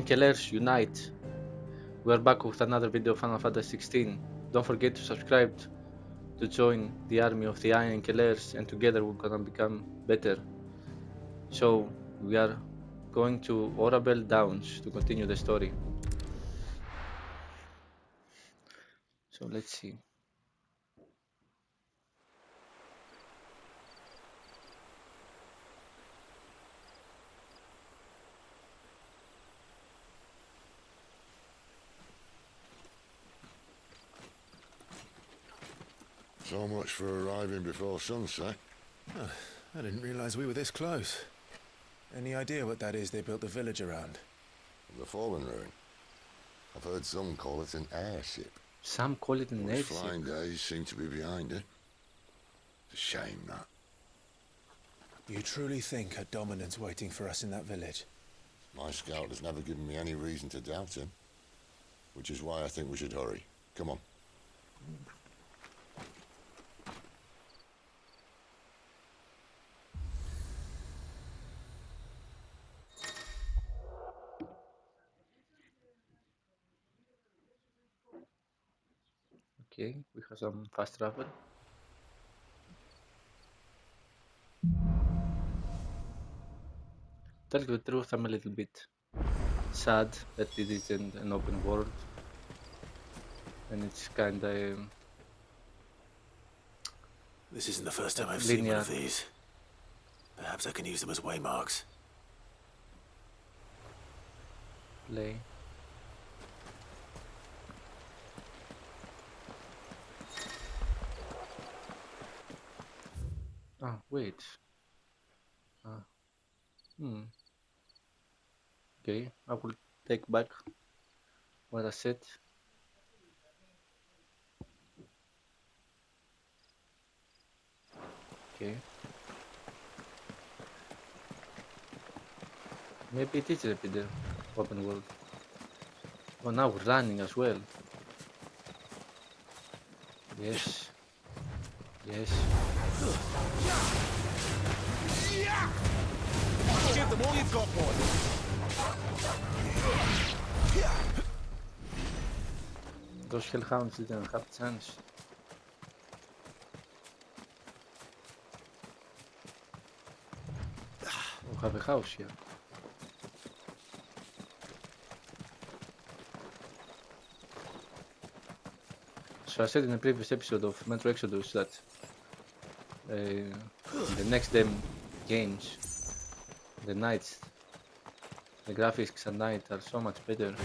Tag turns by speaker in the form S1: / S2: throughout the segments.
S1: Killers unite. We're back with another video of Final Fantasy XVI. Don't forget to subscribe to join the army of the Iron Killers, and together we're gonna become better. So we are going to Orabel Downs to continue the story. So let's see.
S2: So much for arriving before sunset.
S3: Oh, I didn't realize we were this close. Any idea what that is they built the village around?
S2: The fallen ruin. I've heard some call it an airship.
S1: Some call it an
S2: Those
S1: airship.
S2: flying days seem to be behind it. It's a shame, that.
S3: You truly think a dominant's waiting for us in that village?
S2: My scout has never given me any reason to doubt him. Which is why I think we should hurry. Come on.
S1: Okay, we have some fast travel. Tell you the truth, I'm a little bit sad that it isn't an open world, and it's kinda
S3: This isn't the first time I've seen one
S1: linear.
S3: of these. Perhaps I can use them as waymarks.
S1: Play. Ah, wait. Ah. Okay, I will take back what I said. Okay. Maybe it is a bit open world. Oh, now we're running as well. Yes. Yes.
S3: Give them all you've got, boy!
S1: Those hellhounds didn't have a chance. We have a house here. So I said in the previous episode of Metro Exodus that the next games, the nights, the graphics at night are so much better.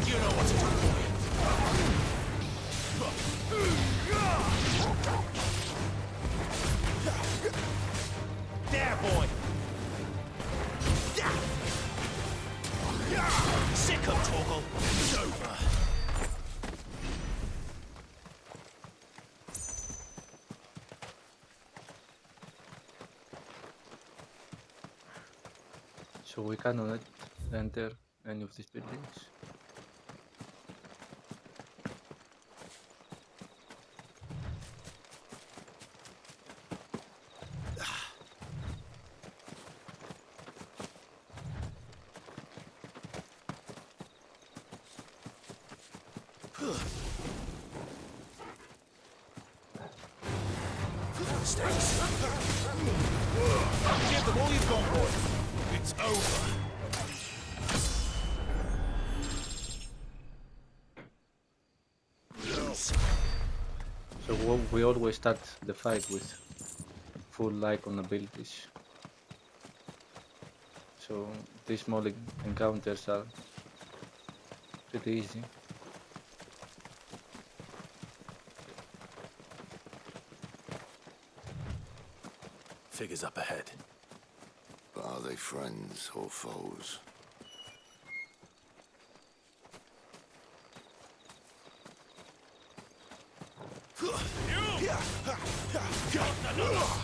S3: You know what to do, boy! There, boy! Sick of Torgal! It's over!
S1: So we cannot enter any of these buildings.
S3: Give them all you've got, boy! It's over!
S1: So we always start the fight with full Eikon abilities. So these small encounters are pretty easy.
S3: Figures up ahead.
S2: But are they friends or foes?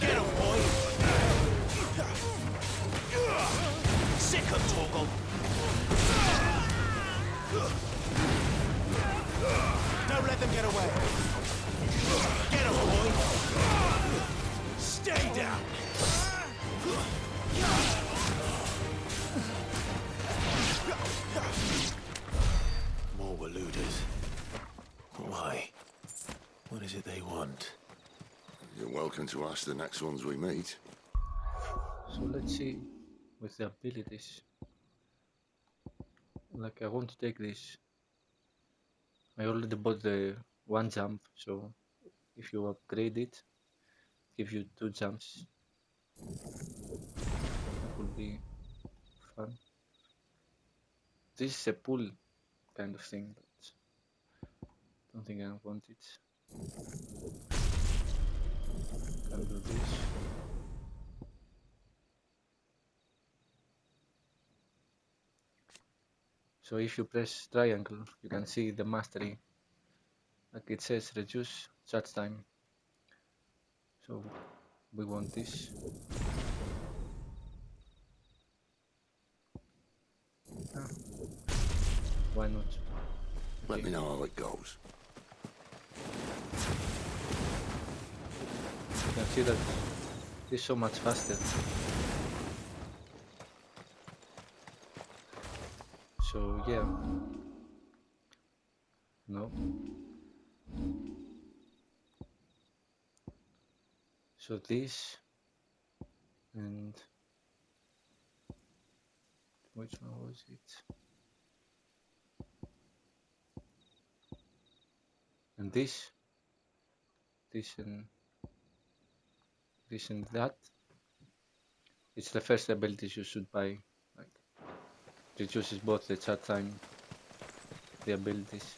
S3: Get him, boy! Sick of Torgal! Don't let them get away! Get him, boy! Stay down!
S2: welcome to ask the next ones we meet.
S1: So let's see with the abilities. Like, I want to take this. I already bought the one jump, so if you upgrade it, give you 2 jumps. That will be fun. This is a pull kind of thing, but don't think I want it. Can do this. So if you press triangle, you can see the mastery. Like it says, reduce charge time. So we want this. Ah, why not?
S2: Let
S1: Okay.
S2: me know how it goes.
S1: You can see that it's so much faster. So yeah. No. So this and which one was it? And this and that. It's the first abilities you should buy. Like, reduces both the chat time, the abilities.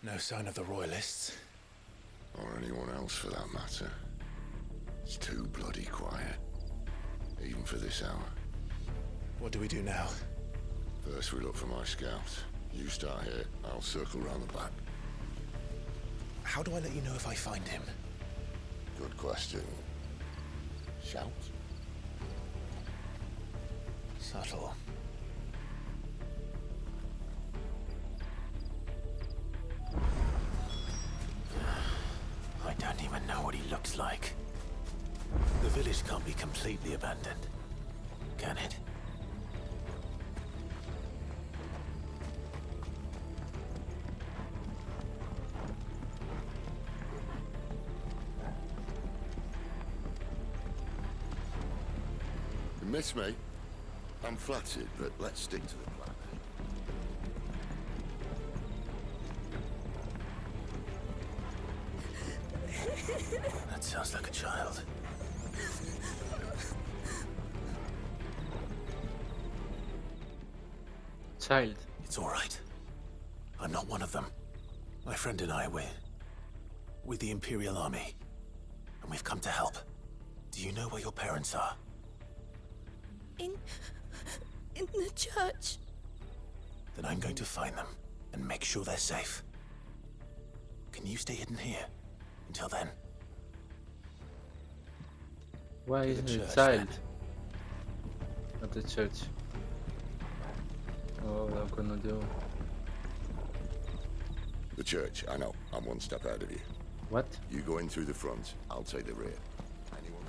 S3: No sign of the royalists.
S2: Or anyone else for that matter. It's too bloody quiet. Even for this hour.
S3: What do we do now?
S2: First we look for my scout. You start here, I'll circle round the back.
S3: How do I let you know if I find him?
S2: Good question. Shout?
S3: Subtle. I don't even know what he looks like. The village can't be completely abandoned, can it?
S2: You miss me? I'm flattered, but let's stick to the plan.
S3: That sounds like a child.
S1: Child.
S3: It's all right. I'm not one of them. My friend and I, we're with the Imperial Army. And we've come to help. Do you know where your parents are?
S4: In the church.
S3: Then I'm going to find them and make sure they're safe. Can you stay hidden here until then?
S1: Why
S3: To the
S1: isn't it
S3: church,
S1: child?
S3: then.
S1: At the church. Oh, what I'm gonna do?
S2: The church, I know. I'm one step ahead of you.
S1: What?
S2: You go in through the front, I'll take the rear. Anyone?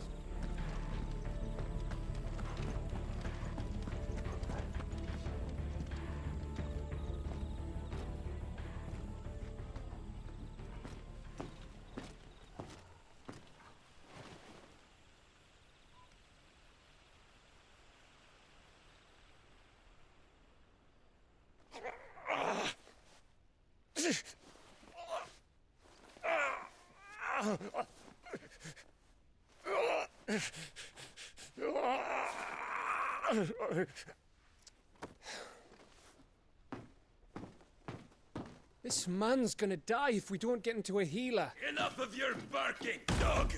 S5: This man's gonna die if we don't get into a healer.
S6: Enough of your barking, dog!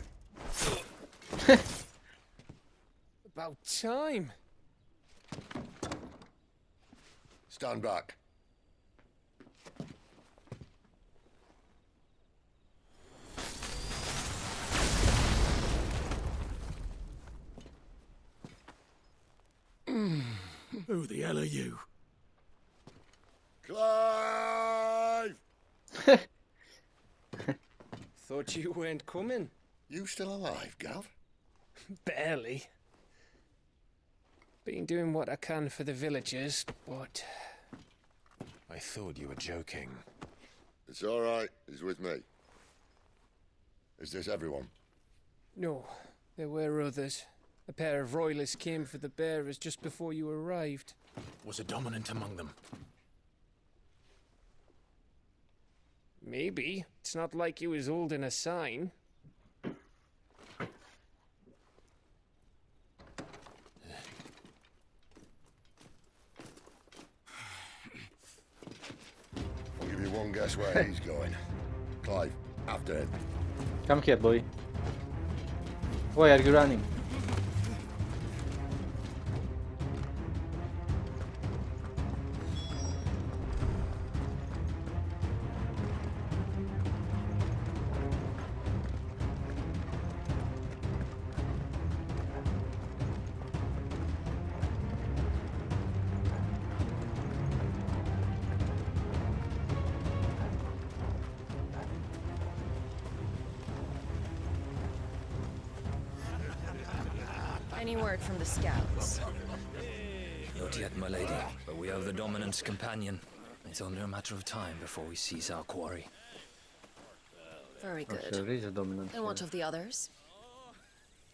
S5: About time.
S2: Stand back.
S3: Who the hell are you?
S2: Clive!
S5: Thought you weren't coming.
S2: You still alive, Gav?
S5: Barely. Been doing what I can for the villagers, but...
S3: I thought you were joking.
S2: It's all right. He's with me. Is this everyone?
S5: No, there were others. A pair of royalists came for the bearers just before you arrived.
S3: Was a dominant among them?
S5: Maybe. It's not like he was holding a sign.
S2: I'll give you one guess where he's going. Clive, after him.
S1: Come here, boy. Why are you running?
S4: Any word from the scouts?
S7: Not yet, my lady, but we have the Dominant's companion. It's only a matter of time before we seize our quarry.
S4: Very
S1: Oh,
S4: good.
S1: there is a dominant.
S4: And what of the others?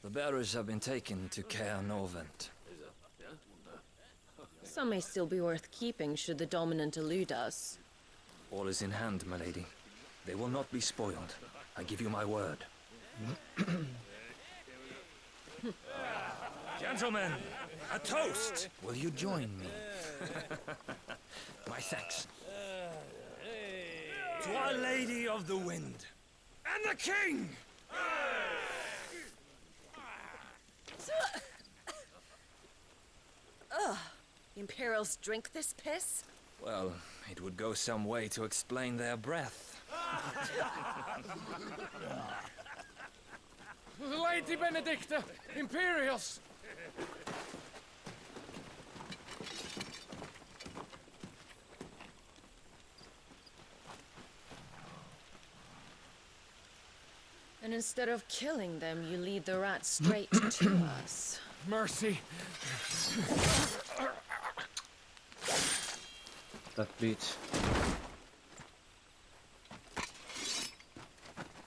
S7: The bearers have been taken to Caer-Novent.
S4: Some may still be worth keeping should the dominant elude us.
S7: All is in hand, my lady. They will not be spoiled. I give you my word. Gentlemen, a toast! Will you join me? My thanks.
S6: To Our Lady of the Wind and the King!
S4: Ugh. The Imperials drink this piss?
S7: Well, it would go some way to explain their breath.
S5: Lady Benedicta! Imperials!
S4: And instead of killing them, you lead the rats straight to us.
S5: Mercy!
S1: That bitch.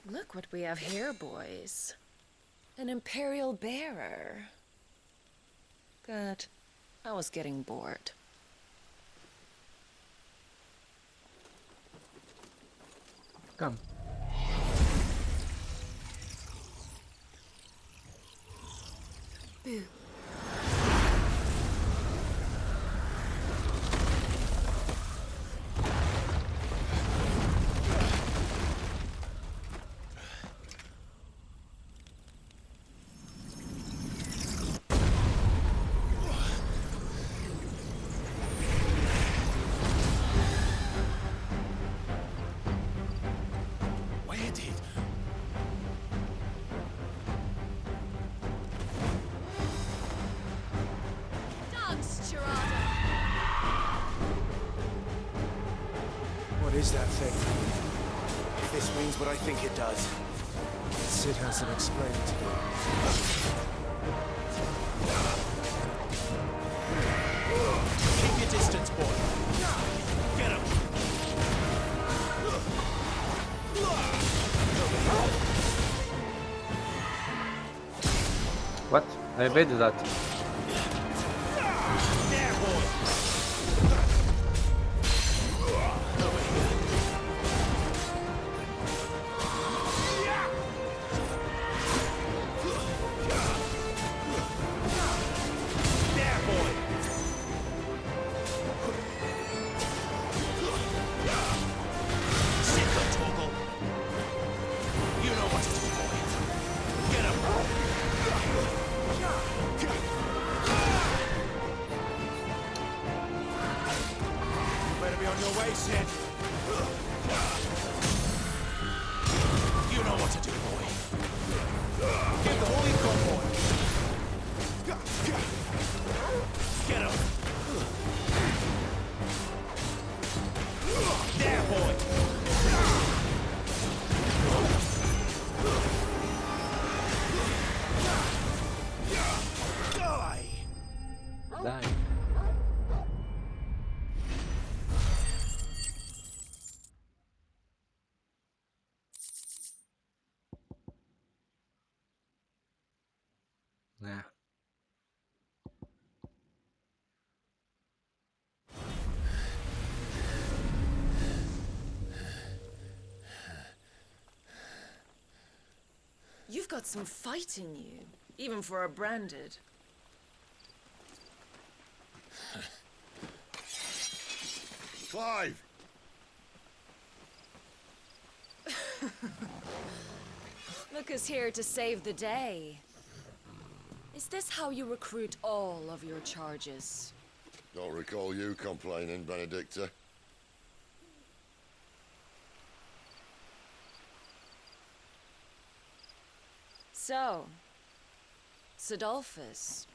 S4: Look what we have here, boys. An Imperial bearer. Good. I was getting bored.
S1: Come.
S4: Boo.
S3: Where did?
S8: What is that thing? If this means what I think it does, Sid hasn't explained to me.
S3: Keep your distance, boy. Get him.
S1: What? I evaded that.
S3: There, boy. There, boy. Sit the toggle. You know what to do, boy. Get him. Better be on your way, Sid. You know what to do, boy. Get the holy gun, boy. Get
S4: got some fight in you, even for a branded.
S2: Clive!
S4: Look who's here to save the day. Is this how you recruit all of your charges?
S2: Don't recall you complaining, Benedicta.
S4: So, Sidolphus,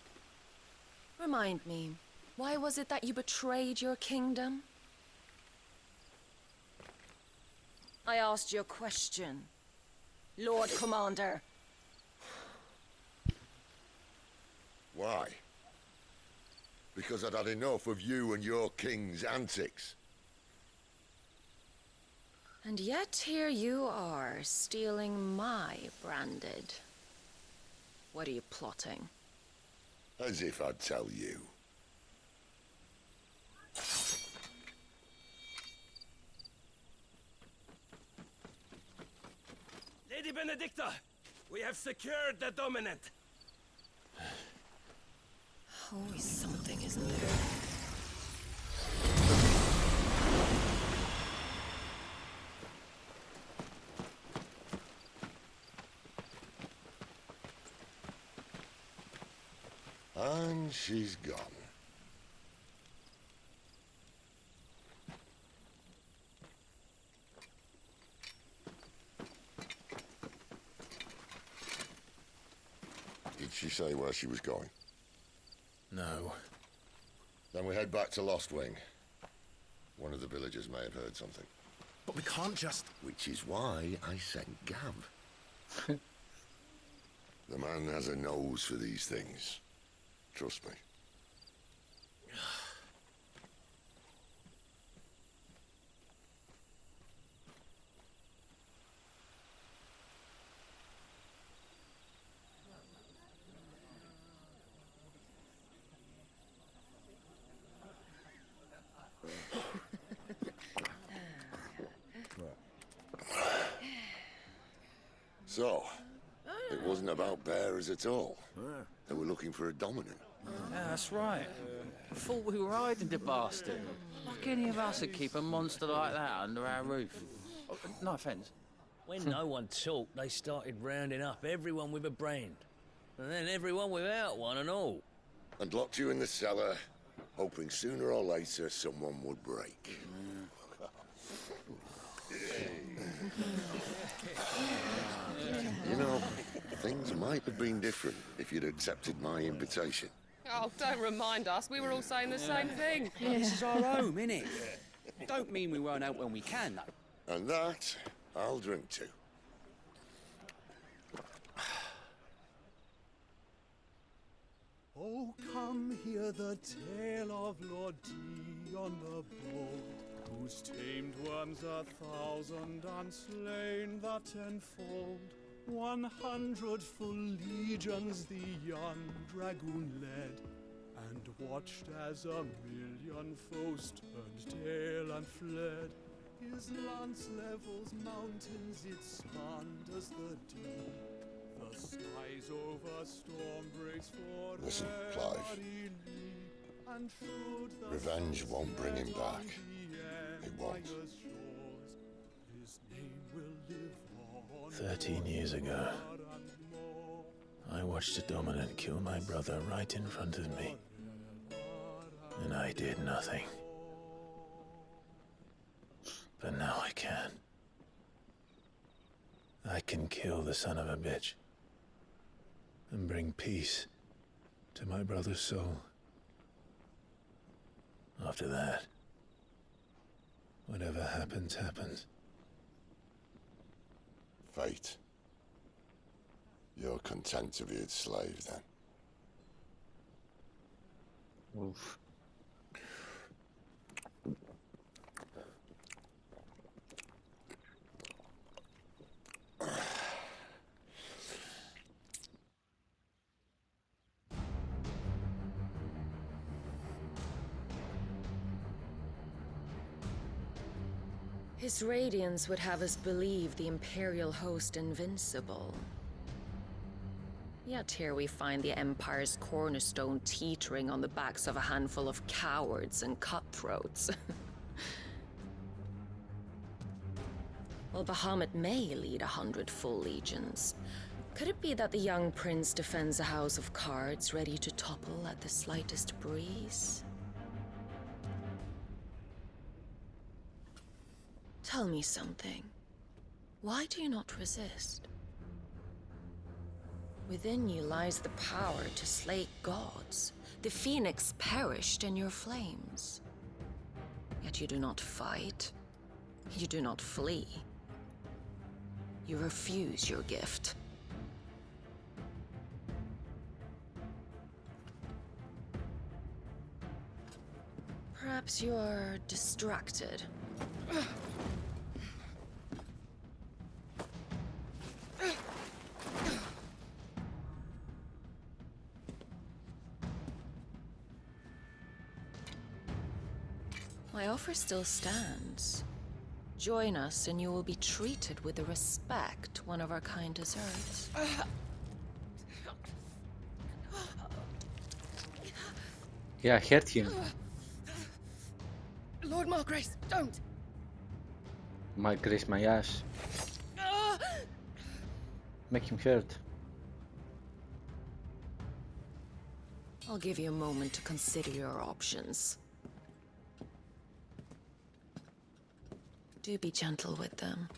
S4: remind me, why was it that you betrayed your kingdom? I asked you a question, Lord Commander.
S2: Why? Because I'd had enough of you and your king's antics.
S4: And yet here you are, stealing my branded. What are you plotting?
S2: As if I'd tell you.
S6: Lady Benedicta, we have secured the Dominant.
S4: Always something, isn't there?
S2: And she's gone. Did she say where she was going?
S3: No.
S2: Then we head back to Lostwing. One of the villagers may have heard something.
S3: But we can't just...
S2: Which is why I sent Gav. The man has a nose for these things. Trust me. So, it wasn't about bearers at all. They were looking for a dominant.
S9: Yeah, that's right. I thought we were hiding the bastard. Like any of us would keep a monster like that under our roof. Oh, no offence.
S10: When no one talked, they started rounding up everyone with a brand. And then everyone without one and all.
S2: And locked you in the cellar, hoping sooner or later someone would break. You know, things might have been different if you'd accepted my invitation.
S11: Oh, don't remind us. We were all saying the same thing.
S12: This is our home, innit? Don't mean we won't out when we can, though.
S2: And that, I'll drink to.
S13: Oh, come hear the tale of Lord Dion the Bold, whose tamed worms 1,000 and slain the tenfold. 100 full legions the young dragoon led, and watched as 1,000,000 foes turned tail and fled. His lance levels mountains, it spanned as the deep. The skies over storm breaks for
S2: Listen, Clive.
S13: and
S2: Revenge won't bring him back. It won't.
S13: His name will live on
S3: 13 years ago, I watched a dominant kill my brother right in front of me. And I did nothing. But now I can. I can kill the son of a bitch and bring peace to my brother's soul. After that, whatever happens, happens.
S2: Fate. You're content to be its slave, then?
S1: Oof.
S4: His radiance would have us believe the Imperial host invincible. Yet here we find the Empire's cornerstone teetering on the backs of a handful of cowards and cutthroats. Well, Bahamut may lead 100 full legions. Could it be that the young prince defends a house of cards ready to topple at the slightest breeze? Tell me something. Why do you not resist? Within you lies the power to slay gods. The phoenix perished in your flames. Yet you do not fight. You do not flee. You refuse your gift. Perhaps you're distracted. My offer still stands. Join us and you will be treated with the respect one of our kind deserves.
S1: Yeah, I hurt him.
S11: Lord Margrace, don't!
S1: My grace, my ass. Make him hurt.
S4: I'll give you a moment to consider your options. Do be gentle with them.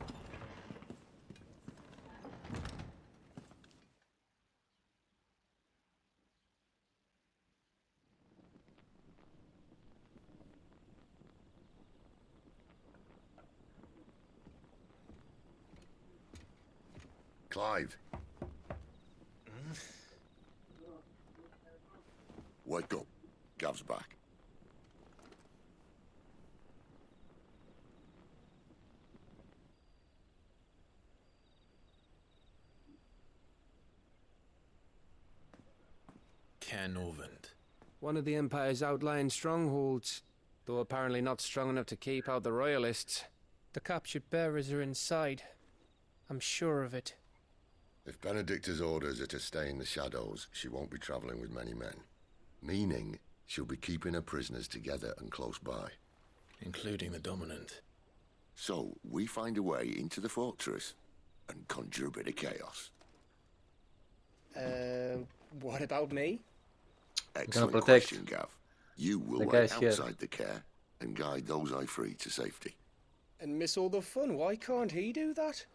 S2: Clive. Wake up. Gav's back.
S3: Cairnorvand.
S5: One of the Empire's outlying strongholds, though apparently not strong enough to keep out the Royalists. The captured bearers are inside. I'm sure of it.
S2: If Benedicta's orders are to stay in the shadows, she won't be traveling with many men. Meaning, she'll be keeping her prisoners together and close by.
S3: Including the Dominant.
S2: So, we find a way into the fortress and conjure a bit of chaos.
S5: What about me?
S2: Excellent question, Gav. You will wait outside the care and guide those I free to safety.
S5: And miss all the fun. Why can't he do that?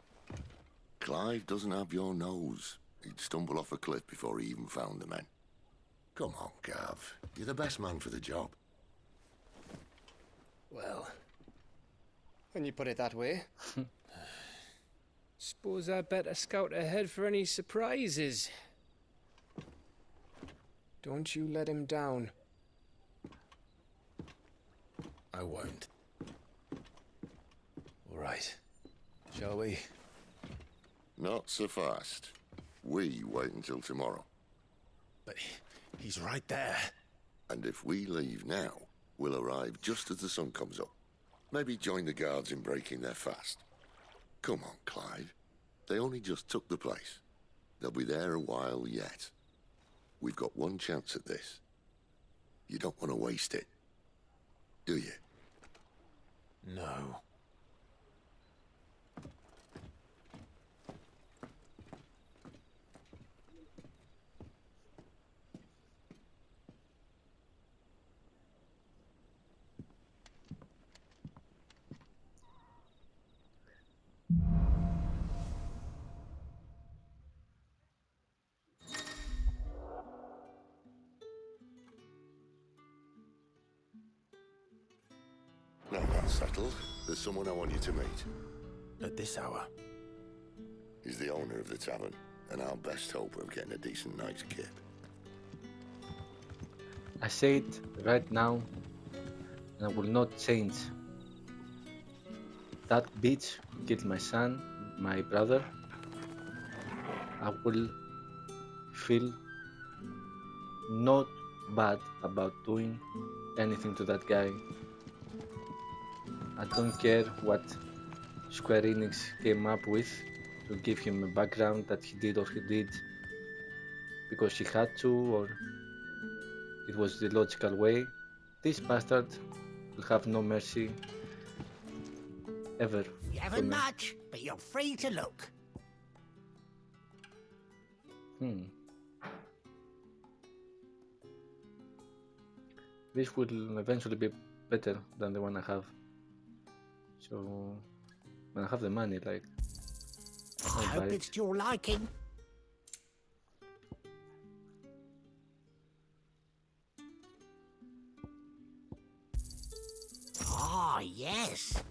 S2: Clive doesn't have your nose. He'd stumble off a cliff before he even found the men. Come on, Gav. You're the best man for the job.
S5: Well, when you put it that way. Suppose I better scout ahead for any surprises. Don't you let him down.
S3: I won't. All right. Shall we?
S2: Not so fast. We wait until tomorrow.
S3: But he's right there.
S2: And if we leave now, we'll arrive just as the sun comes up. Maybe join the guards in breaking their fast. Come on, Clive. They only just took the place. They'll be there a while yet. We've got one chance at this. You don't want to waste it, do you?
S3: No.
S2: Now that's settled. There's someone I want you to meet.
S3: At this hour?
S2: He's the owner of the tavern, and our best hope of getting a decent night's kip.
S1: I say it right now, and I will not change. That bitch killed my son, my brother. I will feel not bad about doing anything to that guy. I don't care what Square Enix came up with to give him a background that he did or he did. because she had to, or it was the logical way. This bastard will have no mercy ever.
S14: You
S1: for
S14: haven't
S1: me.
S14: much, but you're free to look.
S1: This will eventually be better than the one I have. So when I have the money, like,
S14: I hope it's to your liking. Ah, yes.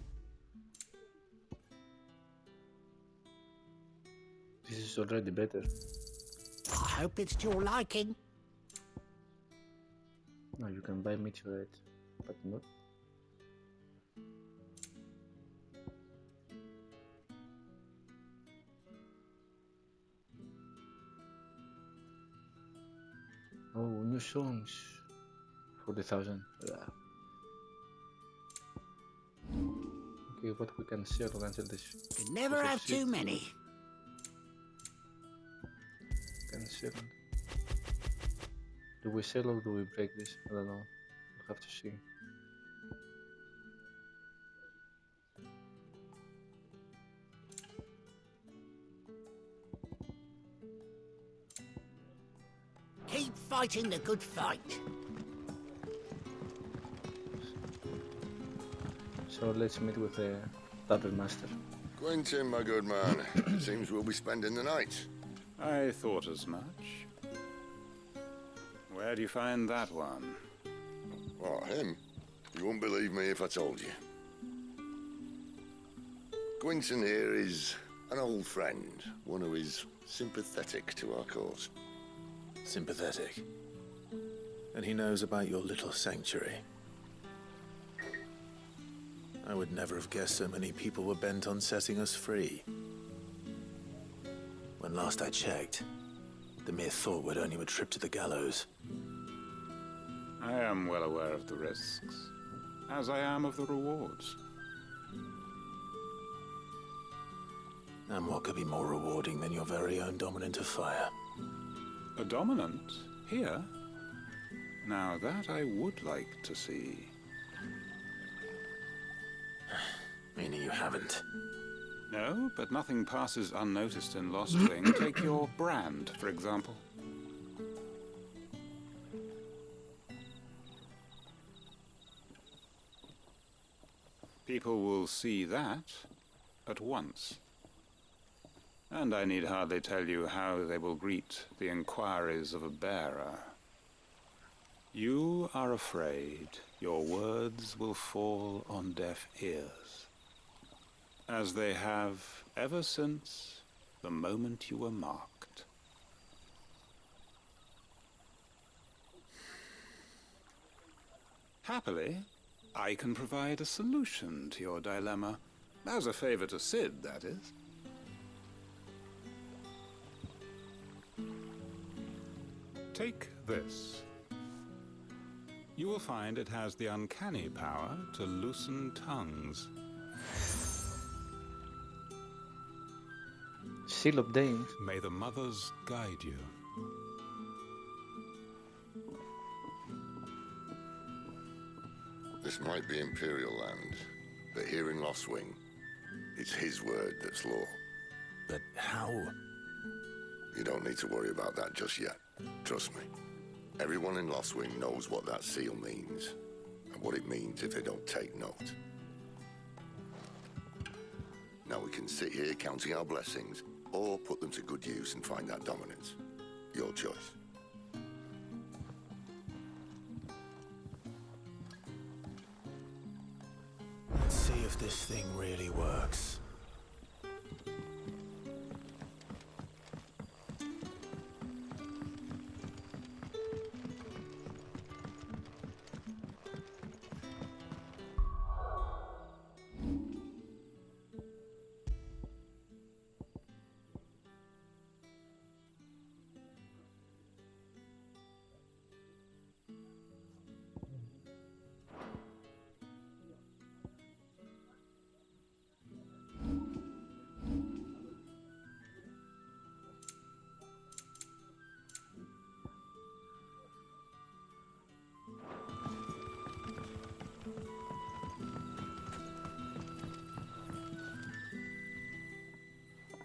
S1: This is already better.
S14: I hope it's to your liking.
S1: No, you can buy meteorite, but not. Oh, new songs. 40,000. Okay, what we can sell until this.
S14: You never have too many.
S1: Can sell. Do we sell or do we break this? I don't know. We'll have to see.
S14: Keep fighting the good fight.
S1: So let's meet with the Puppet Master.
S2: Quentin, my good man. It seems we'll be spending the night.
S15: I thought as much. Where do you find that one?
S2: What, him? You wouldn't believe me if I told you. Quentin here is an old friend, one who is sympathetic to our cause.
S3: Sympathetic? And he knows about your little sanctuary. I would never have guessed so many people were bent on setting us free. When last I checked, the mere thought would earn you a trip to the gallows.
S15: I am well aware of the risks, as I am of the rewards.
S3: And what could be more rewarding than your very own dominant of fire?
S15: A dominant? Here? Now that I would like to see.
S3: Meaning you haven't?
S15: No, but nothing passes unnoticed in Lostwing. Take your brand, for example. People will see that at once. And I need hardly tell you how they will greet the inquiries of a bearer. You are afraid your words will fall on deaf ears, as they have ever since the moment you were marked. Happily, I can provide a solution to your dilemma, as a favor to Sid, that is. Take this. You will find it has the uncanny power to loosen tongues.
S1: Seal of Danes.
S15: May the mothers guide you.
S2: This might be Imperial land, but here in Lostwing, it's his word that's law.
S3: But how?
S2: You don't need to worry about that just yet. Trust me. Everyone in Lostwing knows what that seal means, and what it means if they don't take note. Now we can sit here counting our blessings, or put them to good use and find that dominance. Your choice.
S3: Let's see if this thing really works.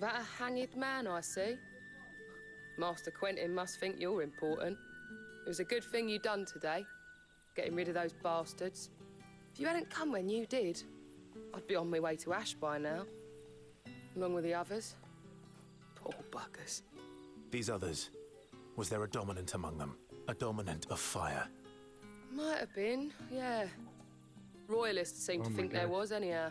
S11: That a hanged man I see? Master Quentin must think you're important. It was a good thing you done today, getting rid of those bastards. If you hadn't come when you did, I'd be on my way to Ash by now, along with the others. Poor buggers.
S3: These others, was there a dominant among them? A dominant of fire?
S11: Might have been, yeah. Royalists seem to think there was, anyhow.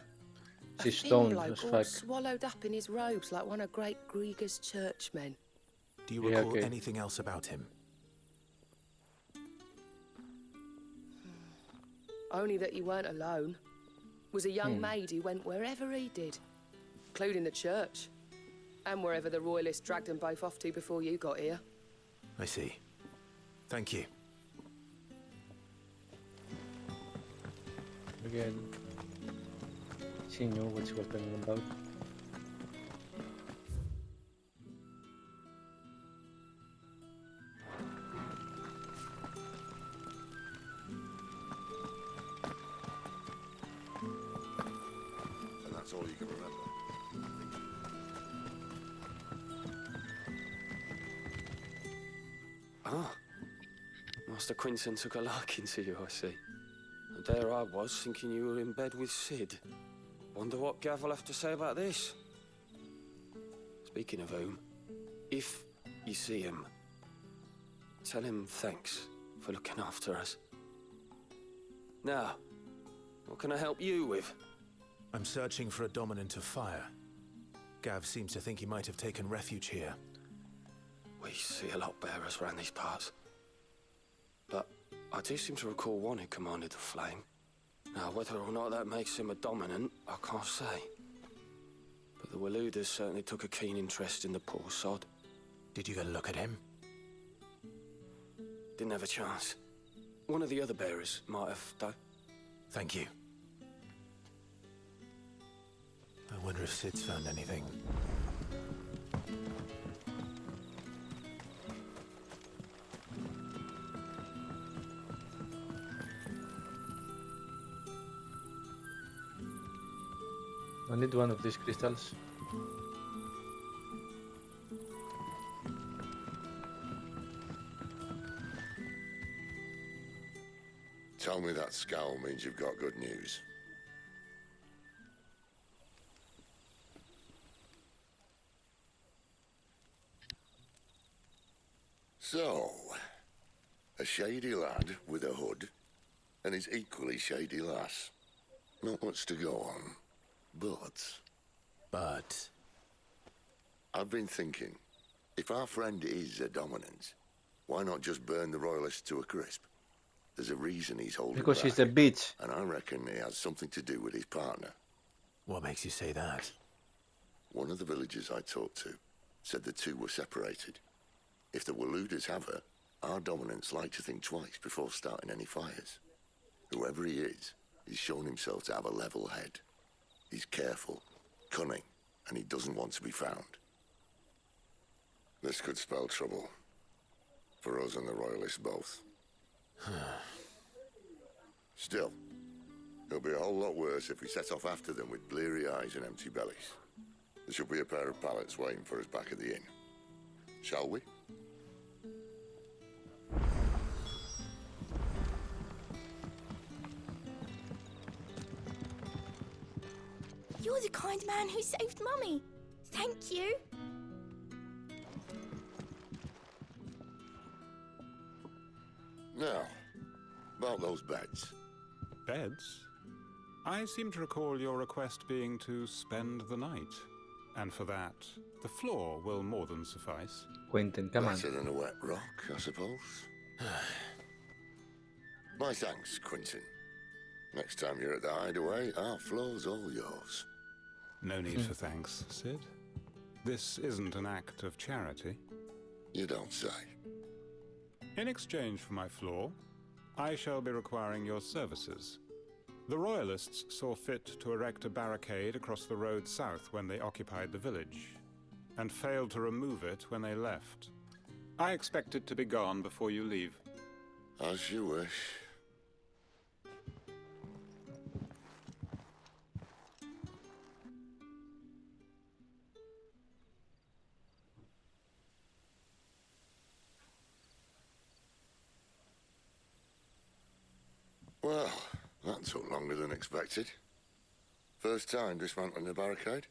S1: She's
S11: A thin
S1: stoned
S11: bloke
S1: as
S11: all
S1: fuck.
S11: swallowed up in his robes like one of Great Gregor's churchmen.
S3: Do you recall anything else about him?
S11: Only that he weren't alone. Was a young maid who went wherever he did, including the church, and wherever the royalists dragged them both off to before you got here.
S3: I see. Thank you.
S1: Again, she knew what she was talking about.
S2: And that's all you can remember.
S16: Ah. Master Quinton took a liking to you, I see. And there I was, thinking you were in bed with Sid. Wonder what Gav will have to say about this. Speaking of whom, if you see him, tell him thanks for looking after us. Now, what can I help you with?
S3: I'm searching for a dominant of fire. Gav seems to think he might have taken refuge here.
S16: We see a lot bearers around these parts. But I do seem to recall one who commanded the flame. Now, whether or not that makes him a dominant, I can't say. But the Waluders certainly took a keen interest in the poor sod.
S3: Did you get a look at him?
S16: Didn't have a chance. One of the other bearers might have, though.
S3: Thank you. I wonder if Sid's found anything.
S1: I need one of these crystals.
S2: Tell me that scowl means you've got good news. So, a shady lad with a hood, and his equally shady lass. Not much to go on, but... I've been thinking, if our friend is a dominant, why not just burn the royalists to a crisp? There's a reason he's holding
S1: Because
S2: back,
S1: she's a bitch.
S2: and I reckon he has something to do with his partner.
S3: What makes you say that?
S2: One of the villagers I talked to said the two were separated. If the Waluders have her, our dominants like to think twice before starting any fires. Whoever he is, he's shown himself to have a level head. He's careful, cunning, and he doesn't want to be found. This could spell trouble. For us and the Royalists both. Still, it'll be a whole lot worse if we set off after them with bleary eyes and empty bellies. There should be a pair of pallets waiting for us back at the inn. Shall we?
S17: You're the kind man who saved Mummy. Thank you.
S2: Now, about those beds.
S15: Beds? I seem to recall your request being to spend the night. And for that, the floor will more than suffice.
S1: Quentin, come on.
S2: Better than a wet rock, I suppose. My thanks, Quentin. Next time you're at the hideaway, our floor's all yours.
S15: No need for thanks, Sid. This isn't an act of charity.
S2: You don't say.
S15: In exchange for my floor, I shall be requiring your services. The Royalists saw fit to erect a barricade across the road south when they occupied the village, and failed to remove it when they left. I expect it to be gone before you leave.
S2: As you wish. Well, that took longer than expected. First time dismantling the barricade?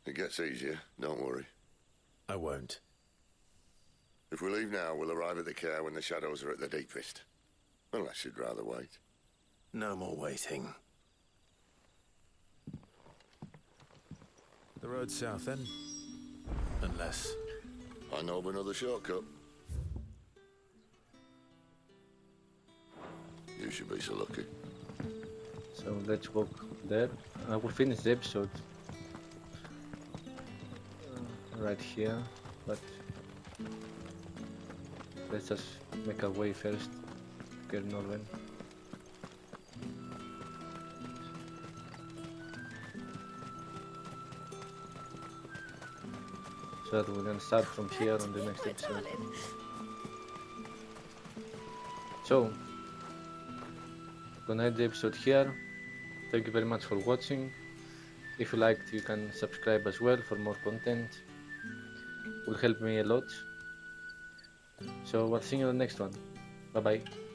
S2: It gets easier, don't worry.
S3: I won't.
S2: If we leave now, we'll arrive at the care when the shadows are at the deepest. Unless you'd rather wait.
S3: No more waiting. The road south then? Unless...
S2: I know of another shortcut. You should be so lucky.
S1: So let's walk there. I will finish the episode right here, but let's just make our way first to get Northern. So that we're gonna start from here on the next episode. So, gonna end the episode here. Thank you very much for watching. If you liked, you can subscribe as well for more content. It will help me a lot. So I'll see you on the next one. Bye bye.